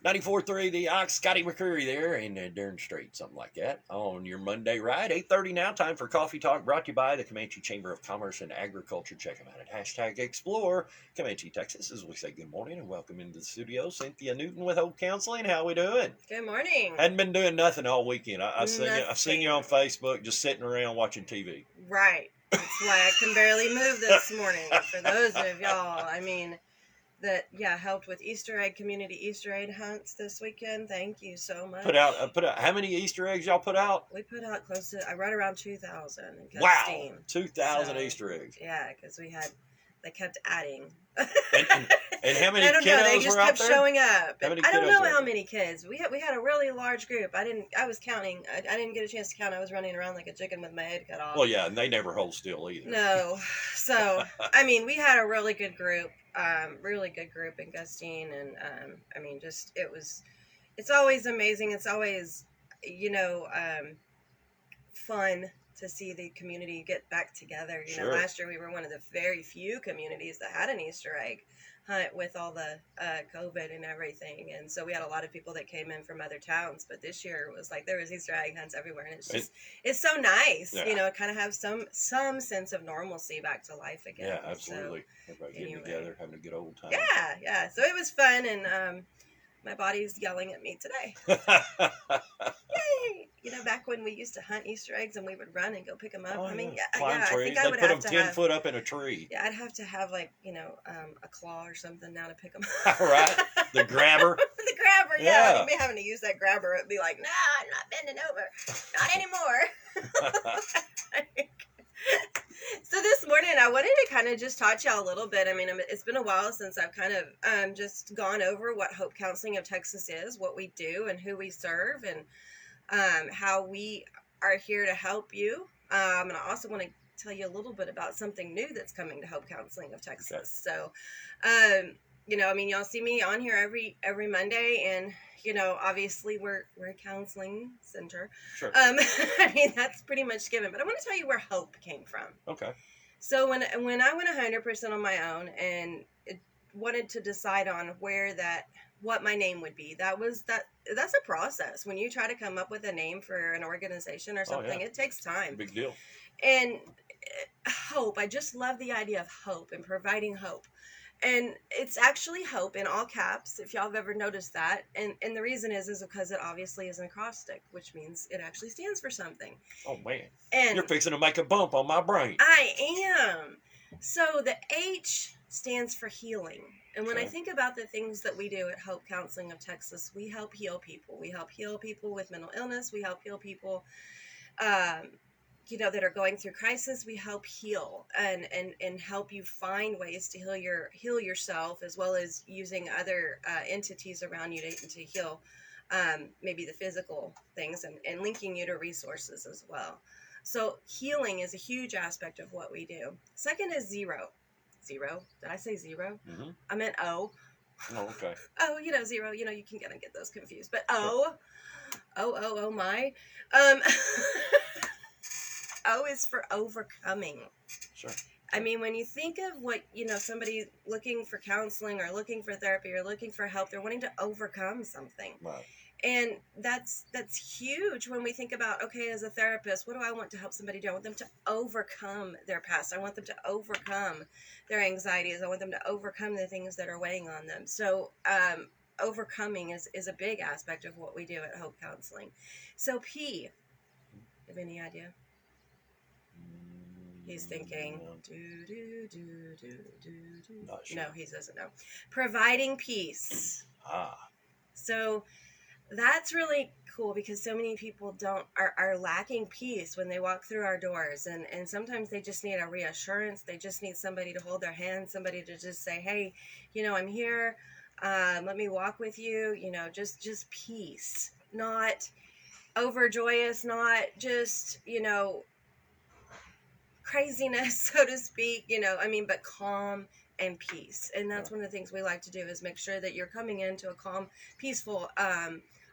94.3 The Ox, Scotty McCurry there in Durn Street, something like that, on your Monday ride. 8:30 now, time for Coffee Talk, brought to you by the Comanche Chamber of Commerce and Agriculture. Check them out at hashtag Explore Comanche, Texas. As we say good morning and welcome into the studio, Cynthia Newton with H.O.P.E Counseling. How we doing? Good morning. Hadn't been doing nothing all weekend. I've seen you on Facebook just sitting around watching TV. Right. That's why I can barely move this morning. For those of y'all, helped with community Easter egg hunts this weekend. Thank you so much. Put out. How many Easter eggs y'all put out? We put out right around 2,000. Wow, 2,000 Easter eggs. Yeah, because they kept adding. And how many I don't know. They kiddos just were out kept there? showing up. How many I don't kiddos know were how there? many kids. We had a really large group. I was counting. I didn't get a chance to count. I was running around like a chicken with my head cut off. Well, yeah, and they never hold still either. No. So, we had a really good group. Really good group in Gustine, and it's always amazing. It's always, fun to see the community get back together. Sure. Last year we were one of the very few communities that had an Easter egg hunt with all the COVID and everything, and so we had a lot of people that came in from other towns. But this year it was like there was Easter egg hunts everywhere, and it's so nice, Yeah. kind of have some sense of normalcy back to life again. Yeah, absolutely. So, everybody getting together, having a good old time. yeah. So it was fun, and my body's yelling at me today. Yay! Back when we used to hunt Easter eggs and we would run and go pick them up. Oh, Climb trees. I think I would put have them to 10 have, foot up in a tree. Yeah, I'd have to have a claw or something now to pick them up. Right, the grabber. The grabber, Yeah. I'd be having to use that grabber. It'd be like, no, I'm not bending over, not anymore. So this morning I wanted to kind of just talk to y'all a little bit. It's been a while since I've kind of just gone over what H.O.P.E Counseling of Texas is, what we do, and who we serve, and how we are here to help you. And I also want to tell you a little bit about something new that's coming to H.O.P.E Counseling of Texas. Okay. So, y'all see me on here every Monday, and obviously we're a counseling center. Sure. That's pretty much given. But I want to tell you where H.O.P.E came from. Okay. So when I went 100% on my own and wanted to decide on what my name would be, that's a process. When you try to come up with a name for an organization or something, It takes time. Big deal. And hope, I just love the idea of hope and providing hope. And it's actually hope in all caps, if y'all have ever noticed that. And the reason is because it obviously is an acrostic, which means it actually stands for something. Oh, man. And you're fixing to make a bump on my brain. I am. So the H stands for healing. And when I think about the things that we do at H.O.P.E Counseling of Texas, we help heal people. We help heal people with mental illness. We help heal people that are going through crisis. We help heal and help you find ways to heal yourself, as well as using other entities around you to heal maybe the physical things, and linking you to resources as well. So healing is a huge aspect of what we do. Second is zero. Zero. Did I say zero? Mm-hmm. I meant O. Oh, okay. Oh, zero. You can kind of get those confused. But my. O is for overcoming. Sure. When you think of what, somebody looking for counseling or looking for therapy or looking for help, they're wanting to overcome something. Right. And that's huge when we think about, okay, as a therapist, what do I want to help somebody do? I want them to overcome their past. I want them to overcome their anxieties. I want them to overcome the things that are weighing on them. So overcoming is a big aspect of what we do at H.O.P.E Counseling. So P, have any idea? He's thinking, Not sure. No, he doesn't know. Providing peace. So that's really cool, because so many people are lacking peace when they walk through our doors, and sometimes they just need a reassurance. They just need somebody to hold their hand, somebody to just say, hey, I'm here. Let me walk with you. Just peace, not overjoyous, not just craziness, so to speak, but calm and peace. And that's one of the things we like to do, is make sure that you're coming into a calm, peaceful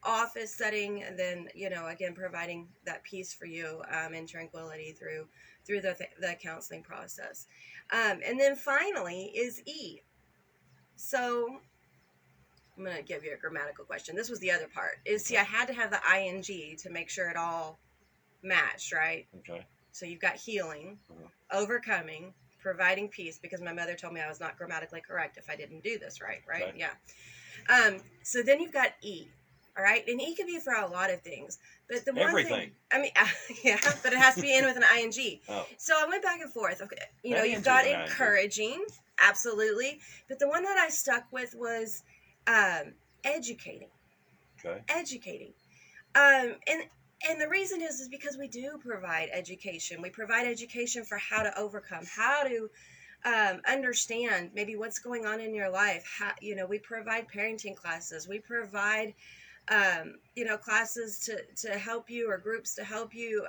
office setting, and then, again, providing that peace for you and tranquility through the counseling process. And then finally is E. So I'm going to give you a grammatical question. This was the other part. See, I had to have the ing to make sure it all matched, right? Okay. So you've got healing, overcoming, providing peace, because my mother told me I was not grammatically correct if I didn't do this right? Okay. Yeah. So then you've got E, all right? And E can be for a lot of things. But the one thing, I mean, yeah, but it has to be in with an ing. Oh. So I went back and forth. Okay, you've got encouraging, absolutely. But the one that I stuck with was educating. Okay. Educating. And the reason is because we do provide education. We provide education for how to overcome, how to understand maybe what's going on in your life. How, we provide parenting classes. We provide, classes to help you, or groups to help you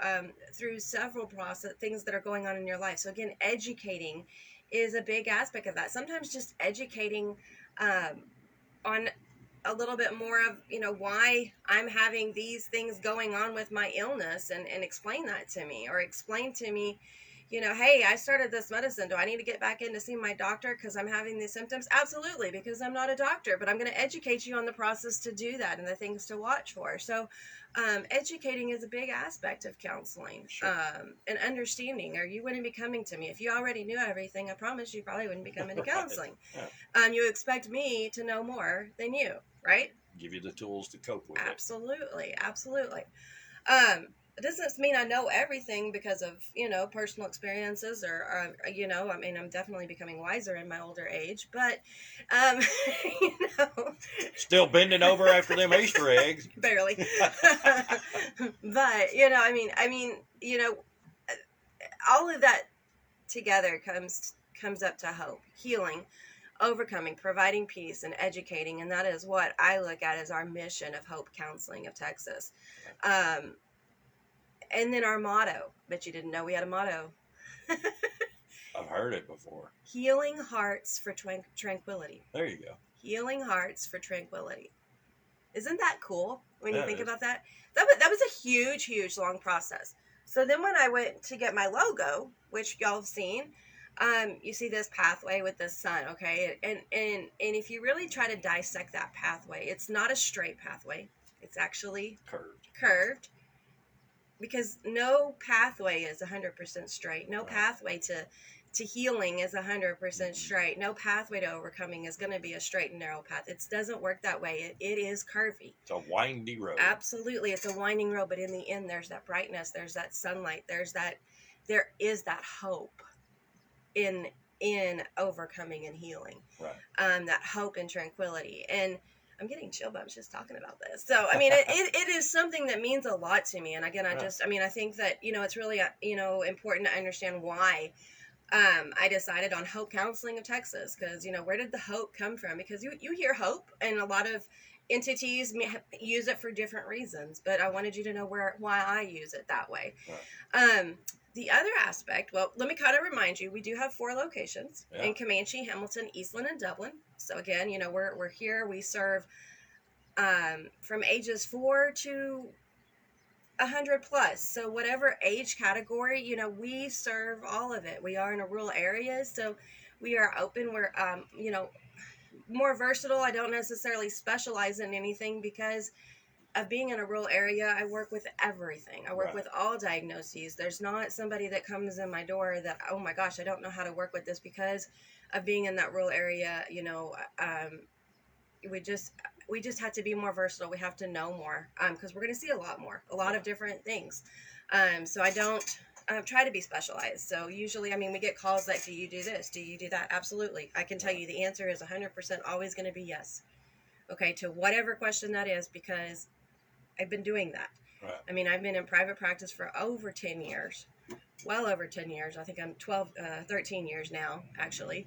through several things that are going on in your life. So again, educating is a big aspect of that. Sometimes just educating on a little bit more of, why I'm having these things going on with my illness, and explain that to me, or explain to me, hey, I started this medicine. Do I need to get back in to see my doctor because I'm having these symptoms? Absolutely, because I'm not a doctor, but I'm going to educate you on the process to do that and the things to watch for. So educating is a big aspect of counseling. Sure. And understanding, or you wouldn't be coming to me. If you already knew everything, I promise you probably wouldn't be coming to counseling. Yeah. You expect me to know more than you, right? Give you the tools to cope with Absolutely. It doesn't mean I know everything because of, personal experiences, or I'm definitely becoming wiser in my older age, but, Still bending over after them Easter eggs. Barely. But, all of that together comes up to hope, healing, overcoming, providing peace, and educating. And that is what I look at as our mission of Hope Counseling of Texas. And then our motto, but you didn't know we had a motto. I've heard it before. Healing hearts for tranquility. There you go. Healing hearts for tranquility. Isn't that cool when you think about that? That was a huge, long process. So then when I went to get my logo, which y'all have seen, you see this pathway with the sun, okay? And if you really try to dissect that pathway, it's not a straight pathway. It's actually curved. Because no pathway is 100% straight. No pathway to healing is 100% straight. No pathway to overcoming is going to be a straight and narrow path. It doesn't work that way. It is curvy. It's a windy road. Absolutely. It's a winding road, but in the end, there's that brightness. There's that sunlight. There is that hope in overcoming and healing. Right. That hope and tranquility. And I'm getting chill bumps just talking about this. So, I mean, it is something that means a lot to me. And again, I think that, it's really, important to understand why I decided on Hope Counseling of Texas. Because, where did the hope come from? Because you hear hope, and a lot of entities use it for different reasons. But I wanted you to know why I use it that way. Right. The other aspect, well, let me kind of remind you, we do have 4 locations in Comanche, Hamilton, Eastland, and Dublin. So again, we're here. We serve from ages 4 to 100 plus. So whatever age category, we serve all of it. We are in a rural area, so we are open. We're, more versatile. I don't necessarily specialize in anything because of being in a rural area. I work with everything. I work with all diagnoses. There's not somebody that comes in my door that, oh my gosh, I don't know how to work with this, because of being in that rural area. We just have to be more versatile. We have to know more, because we're going to see a lot of different things. So I don't try to be specialized. So usually, we get calls like, do you do this? Do you do that? Absolutely. I can tell you the answer is 100% always going to be yes. Okay, to whatever question that is, because I've been doing that. Right. I've been in private practice for over 10 years, well over 10 years. I think I'm 13 years now, actually.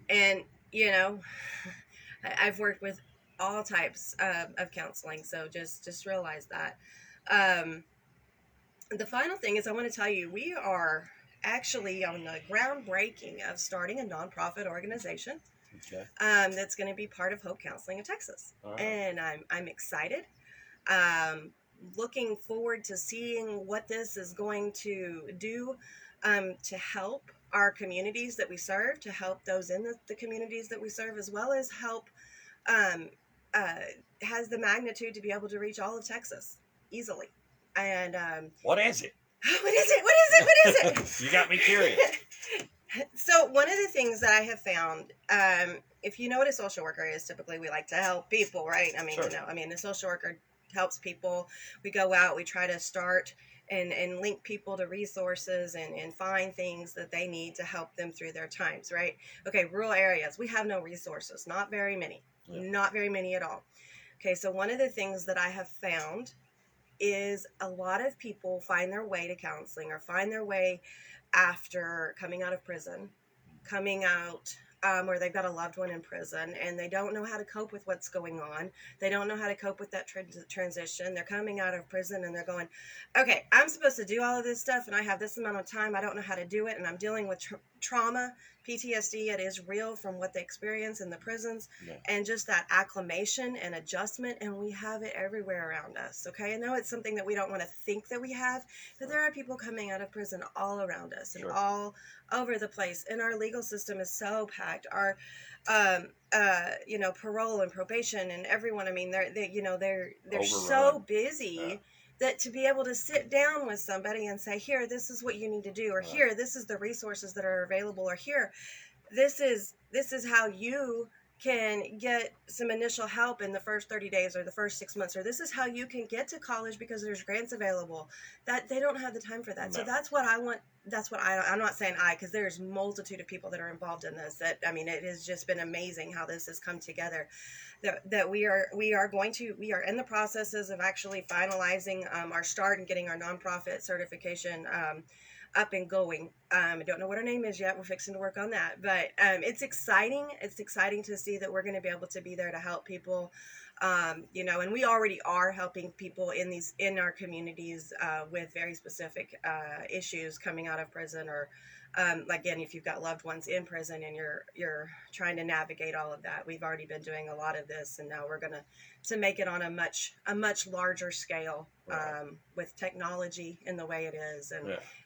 And, I've worked with all types of counseling. So just realize that. The final thing is I want to tell you, we are actually on the groundbreaking of starting a nonprofit organization. Okay. That's going to be part of Hope Counseling of Texas. Right. And I'm excited. Looking forward to seeing what this is going to do to help our communities that we serve, to help those in the communities that we serve, as well as help has the magnitude to be able to reach all of Texas easily. And what is it? What is it? What is it? What is it? You got me curious. So one of the things that I have found, if you know what a social worker is, typically we like to help people, right? I mean, Sure. the social worker helps people. We go out, we try to start and link people to resources and find things that they need to help them through their times, right? Okay, rural areas, we have no resources, not very many, not very many at all. Okay, so one of the things that I have found is a lot of people find their way to counseling or find their way after coming out of prison, coming out or they've got a loved one in prison and they don't know how to cope with what's going on. They don't know how to cope with that transition. They're coming out of prison and they're going, okay, I'm supposed to do all of this stuff and I have this amount of time. I don't know how to do it. And I'm dealing with trauma, PTSD. It is real from what they experience in the prisons and just that acclimation and adjustment. And we have it everywhere around us. Okay. I know it's something that we don't want to think that we have, but there are people coming out of prison all around us and all over the place. And our legal system is so packed. Our, parole and probation and everyone, I mean, they're so busy that to be able to sit down with somebody and say, here, this is what you need to do, or here, this is the resources that are available, or here, this is how you can get some initial help in the first 30 days or the first 6 months, or this is how you can get to college because there's grants available. That they don't have the time for that. No. So that's what I want. That's what I'm not saying because there's multitude of people that are involved in this. That, I mean, it has just been amazing how this has come together. That we are in the processes of actually finalizing our start and getting our nonprofit certification up and going. I don't know what our name is yet. We're fixing to work on that, but it's exciting. It's exciting to see that we're going to be able to be there to help people. And we already are helping people in our communities with very specific issues coming out of prison, or again, if you've got loved ones in prison and you're trying to navigate all of that. We've already been doing a lot of this, and now we're going to make it on a much larger scale with technology in the way it is,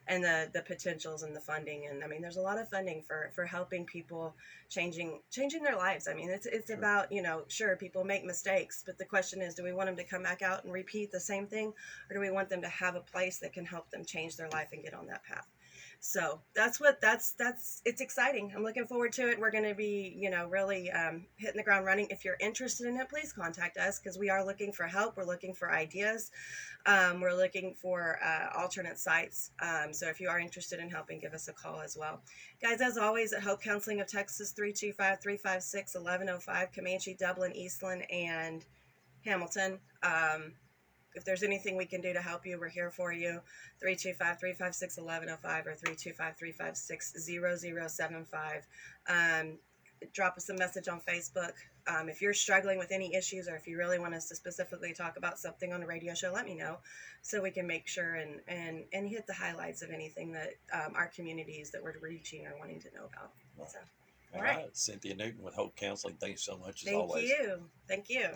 and the potentials and the funding. And I mean, there's a lot of funding for helping people changing their lives. I mean, it's about, sure, people make mistakes, but the question is, do we want them to come back out and repeat the same thing, or do we want them to have a place that can help them change their life and get on that path? So that's it's exciting. I'm looking forward to it. We're going to be, really hitting the ground running. If you're interested in it, please contact us because we are looking for help. We're looking for ideas. We're looking for alternate sites. So if you are interested in helping, give us a call as well. Guys, as always, at Hope Counseling of Texas, 325-356-1105, Comanche, Dublin, Eastland, and Hamilton. If there's anything we can do to help you, we're here for you. 325-356-1105 or 325-356-0075. Drop us a message on Facebook. If you're struggling with any issues, or if you really want us to specifically talk about something on a radio show, let me know so we can make sure and hit the highlights of anything that our communities that we're reaching are wanting to know about. So. All right. Cynthia Newton with Hope Counseling. Thanks so much as always. Thank you.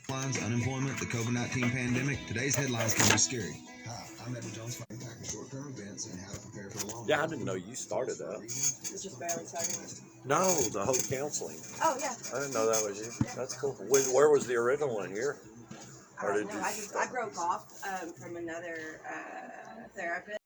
Headlines, unemployment, the COVID-19 pandemic. Today's headlines can be scary. Hi, I'm Evan Jones, fighting back in short-term events and how to prepare for the long. Yeah, I didn't know you started that. It's just barely started. No, the Hope Counseling. Oh, yeah. I didn't know that was you. That's cool. Where was the original one? Here? I broke off from another therapist.